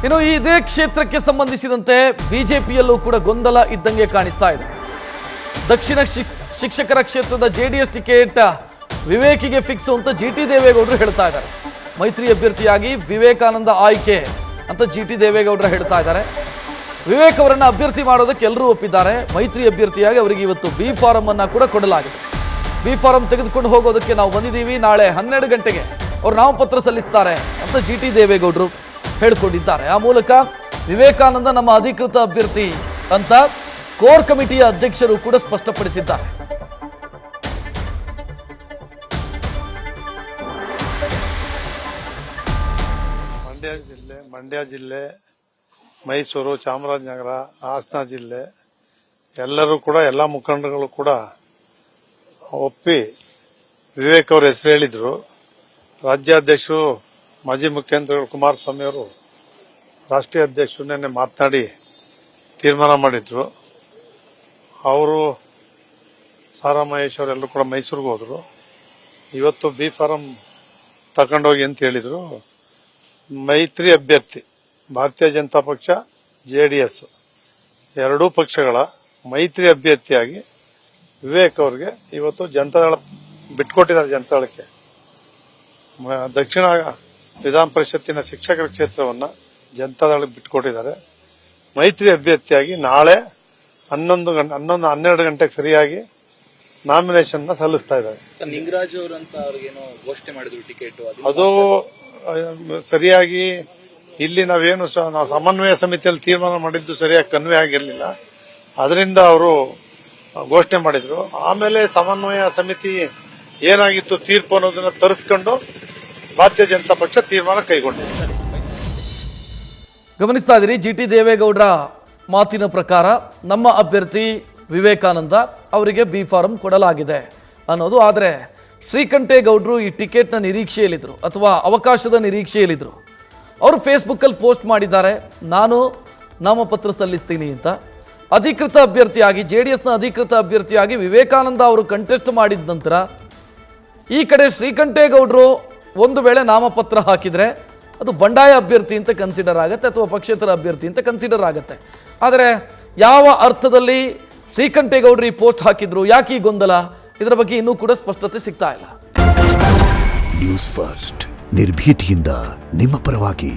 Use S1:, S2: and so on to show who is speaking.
S1: ಇನ್ನು ಇದೇ ಕ್ಷೇತ್ರಕ್ಕೆ ಸಂಬಂಧಿಸಿದಂತೆ ಬಿಜೆಪಿಯಲ್ಲೂ ಕೂಡ ಗೊಂದಲ ಇದ್ದಂಗೆ ಕಾಣಿಸ್ತಾ ಇದೆ. ದಕ್ಷಿಣ ಶಿಕ್ಷಕರ ಕ್ಷೇತ್ರದ ಜೆಡಿಎಸ್ ಟಿಕೆಟ್ ವಿವೇಕಿಗೆ ಫಿಕ್ಸ್ ಅಂತ ಜಿಟಿ ದೇವೇಗೌಡರು ಹೇಳ್ತಾ ಇದ್ದಾರೆ. ಮೈತ್ರಿ ಅಭ್ಯರ್ಥಿಯಾಗಿ ವಿವೇಕಾನಂದ ಆಯ್ಕೆ ಅಂತ ಜಿಟಿ ದೇವೇಗೌಡರು ಹೇಳ್ತಾ ಇದ್ದಾರೆ. ವಿವೇಕ್ ಅವರನ್ನು ಅಭ್ಯರ್ಥಿ ಮಾಡೋದಕ್ಕೆ ಎಲ್ಲರೂ ಒಪ್ಪಿದ್ದಾರೆ. ಮೈತ್ರಿ ಅಭ್ಯರ್ಥಿಯಾಗಿ ಅವರಿಗೆ ಇವತ್ತು ಬಿ ಫಾರಂ ಅನ್ನ ಕೂಡ ಕೊಡಲಾಗಿದೆ. ಬಿ ಫಾರಂ ತೆಗೆದುಕೊಂಡು ಹೋಗೋದಕ್ಕೆ ನಾವು ಬಂದಿದ್ದೀವಿ, ನಾಳೆ 12 ಗಂಟೆಗೆ ಅವರು ನಾಮಪತ್ರ ಸಲ್ಲಿಸ್ತಾರೆ ಅಂತ ಜಿಟಿ ದೇವೇಗೌಡರು ಹೇಳ್ಕೊಂಡಿದ್ದಾರೆ. ಆ ಮೂಲಕ ವಿವೇಕಾನಂದ ನಮ್ಮ ಅಧಿಕೃತ ಅಭ್ಯರ್ಥಿ ಅಂತ ಕೋರ್ ಕಮಿಟಿಯ ಅಧ್ಯಕ್ಷರು ಕೂಡ ಸ್ಪಷ್ಟಪಡಿಸಿದ್ದಾರೆ.
S2: ಮಂಡ್ಯ ಜಿಲ್ಲೆ, ಮೈಸೂರು, ಚಾಮರಾಜನಗರ, ಹಾಸನ ಜಿಲ್ಲೆ ಎಲ್ಲರೂ ಕೂಡ ಎಲ್ಲ ಮುಖಂಡಗಳು ಕೂಡ ಒಪ್ಪಿ ವಿವೇಕ್ ಅವರ ಹೆಸರು ಹೇಳಿದ್ರು. ರಾಜ್ಯಾಧ್ಯಕ್ಷರು ಮಾಜಿ ಮುಖ್ಯಮಂತ್ರಿಗಳು ಕುಮಾರಸ್ವಾಮಿ ಅವರು ರಾಷ್ಟ್ರೀಯ ಅಧ್ಯಕ್ಷರು ನಿನ್ನೆ ಮಾತನಾಡಿ ತೀರ್ಮಾನ ಮಾಡಿದ್ರು. ಅವರು ಸಾರಾ ಮಹೇಶ್ ಅವರೆಲ್ಲರೂ ಕೂಡ ಮೈಸೂರಿಗೆ ಹೋದ್ರು. ಇವತ್ತು ಬಿ ಫಾರಂ ತಗೊಂಡೋಗಿ ಅಂತ ಹೇಳಿದ್ರು. ಮೈತ್ರಿ ಅಭ್ಯರ್ಥಿ ಭಾರತೀಯ ಜನತಾ ಪಕ್ಷ, ಜೆಡಿಎಸ್ ಎರಡೂ ಪಕ್ಷಗಳ ಮೈತ್ರಿ ಅಭ್ಯರ್ಥಿಯಾಗಿ ವಿವೇಕ್ ಅವರಿಗೆ ಇವತ್ತು ಜನತಾದಳ ಬಿಟ್ಕೊಟ್ಟಿದ್ದಾರೆ. ಜನತಾದಳಕ್ಕೆ ದಕ್ಷಿಣ ವಿಧಾನ ಪರಿಷತ್ತಿನ ಶಿಕ್ಷಕರ ಕ್ಷೇತ್ರವನ್ನು ಜನತಾದಳಕ್ಕೆ ಬಿಟ್ಕೊಟ್ಟಿದ್ದಾರೆ. ಮೈತ್ರಿ ಅಭ್ಯರ್ಥಿಯಾಗಿ ನಾಳೆ 12 ಗಂಟೆಗೆ ಸರಿಯಾಗಿ ನಾಮಿನೇಷನ್ ಸಲ್ಲಿಸ್ತಾ ಇದ್ದಾರೆ.
S3: ನಿಂಗರಾಜ್ ಅವರಂತ ಅವ್ರಿಗೇನೋ ಘೋಷಣೆ ಮಾಡಿದ್ರು ಟಿಕೆಟ್,
S2: ಅದು ಸರಿಯಾಗಿ ಇಲ್ಲಿ ನಾವೇನು ನಾವು ಸಮನ್ವಯ ಸಮಿತಿಯಲ್ಲಿ ತೀರ್ಮಾನ ಮಾಡಿದ್ದು ಸರಿಯಾಗಿ ಕನ್ವೆ ಆಗಿರಲಿಲ್ಲ. ಅದರಿಂದ ಅವರು ಘೋಷಣೆ ಮಾಡಿದ್ರು. ಆಮೇಲೆ ಸಮನ್ವಯ ಸಮಿತಿ ಏನಾಗಿತ್ತು ತೀರ್ಪು ಅನ್ನೋದನ್ನ ತರಿಸ್ಕೊಂಡು ಭಾರತೀಯ ಜನತಾ ಪಕ್ಷ ತೀರ್ಮಾನ ಕೈಗೊಂಡಿದೆ.
S1: ಗಮನಿಸ್ತಾ ಇದ್ದೀರಿ, ಜಿಟಿ ದೇವೇಗೌಡರ ಮಾತಿನ ಪ್ರಕಾರ ನಮ್ಮ ಅಭ್ಯರ್ಥಿ ವಿವೇಕಾನಂದ ಅವರಿಗೆ ಬಿ ಫಾರಂ ಕೊಡಲಾಗಿದೆ ಅನ್ನೋದು. ಆದರೆ ಶ್ರೀಕಂಠೇಗೌಡರು ಈ ಟಿಕೆಟ್ನ ನಿರೀಕ್ಷೆಯಲ್ಲಿದ್ದರು ಅಥವಾ ಅವಕಾಶದ ನಿರೀಕ್ಷೆಯಲ್ಲಿದ್ದರು. ಅವರು ಫೇಸ್ಬುಕ್ಕಲ್ಲಿ ಪೋಸ್ಟ್ ಮಾಡಿದ್ದಾರೆ, ನಾನು ನಾಮಪತ್ರ ಸಲ್ಲಿಸ್ತೀನಿ ಅಂತ. ಅಧಿಕೃತ ಅಭ್ಯರ್ಥಿಯಾಗಿ ಜೆಡಿಎಸ್ನ ಅಧಿಕೃತ ಅಭ್ಯರ್ಥಿಯಾಗಿ ವಿವೇಕಾನಂದ ಅವರು ಕಂಟೆಸ್ಟ್ ಮಾಡಿದ ನಂತರ ಈ ಕಡೆ ಶ್ರೀಕಂಠೇಗೌಡರು ಒಂದು ವೇಳೆ ನಾಮಪತ್ರ ಹಾಕಿದರೆ ಅದು ಬಂಡಾಯ ಅಭ್ಯರ್ಥಿ ಅಂತ ಕನ್ಸಿಡರ್ ಆಗುತ್ತೆ ಅಥವಾ ಪಕ್ಷೇತರ ಅಭ್ಯರ್ಥಿ ಅಂತ ಕನ್ಸಿಡರ್ ಆಗುತ್ತೆ. ಆದರೆ ಯಾವ ಅರ್ಥದಲ್ಲಿ ಶ್ರೀಕಂಠೇಗೌಡರು ಈ ಪೋಸ್ಟ್ ಹಾಕಿದ್ರು, ಯಾಕೆ ಈ ಗೊಂದಲ, ಇದರ ಬಗ್ಗೆ ಇನ್ನೂ ಕೂಡ ಸ್ಪಷ್ಟತೆ ಸಿಗ್ತಾ ಇಲ್ಲ.
S4: ನ್ಯೂಸ್ ಫಸ್ಟ್ ನಿರ್ಭೀತಿಯಿಂದ ನಿಮ್ಮ ಪರವಾಗಿ.